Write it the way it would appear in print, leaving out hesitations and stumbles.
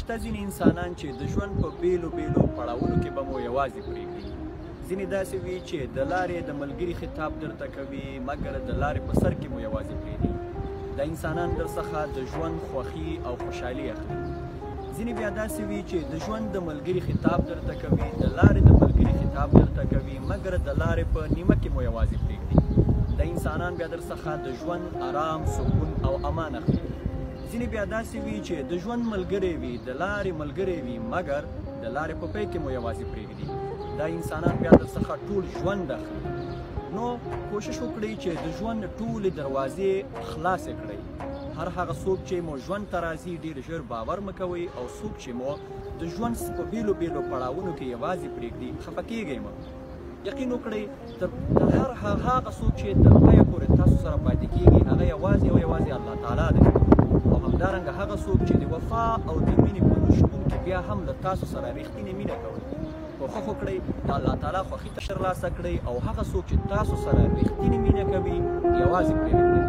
شته ځینې انسانان چې د ژوند په بیلو بیلو پړاوونو کې به مو یوازې پرېږدي. ځینې داسې وي چې د لارې د ملګري خطاب درته کوي مګر د لارې په سر کې مو یوازې پرېږدي. دا انسانان درڅخه د ژوند خوښي او خوشحالي اخلي. ځینې بیا داسې وي چې د ژوند د ملګري خطاب درته کوي، د لارې د ملګري خطاب درته کوي مګر د لارې په نیمه کې مو یوازې پرېږدي. دا انسانان بیا درڅخه د ژوند آرام، سکون او امان اخلي. ځینې بیا داسې وي چې د ژوند ملګری وي، د لارې ملګری وي مګر د لارې په پای کې مو یوازې پرېږدي. دا انسانان بیا درڅخه ټول ژوند اخلي. نو کوشش وکړئ چې د ژوند ټولې دروازې خلاصې کړئ. هر هغه څوک چې مو ژوند ته راځي ډېر ژر باور مه کوئ، او څوک چې مو د ژوند په بیلو بیلو پړاوونو کې یوازې پرېږدي خفه کیږئ مه. یقین وکړئ د هر هغه څوک چې تر پایه پورې تاسو سره پاتې کیږي هغه یوازې او یوازې الله تعالی دی. او همدارنګه هغه څوک چې د وفا او د مینې په شتون کې بیا هم له تاسو سره رښتینې مینه کوي، کوښښ وکړئ د الله تعالی خوښي ترلاسه کړئ او هغه څوک چې تاسو سره رښتینې مینه کوي یوازې پرېږدئ.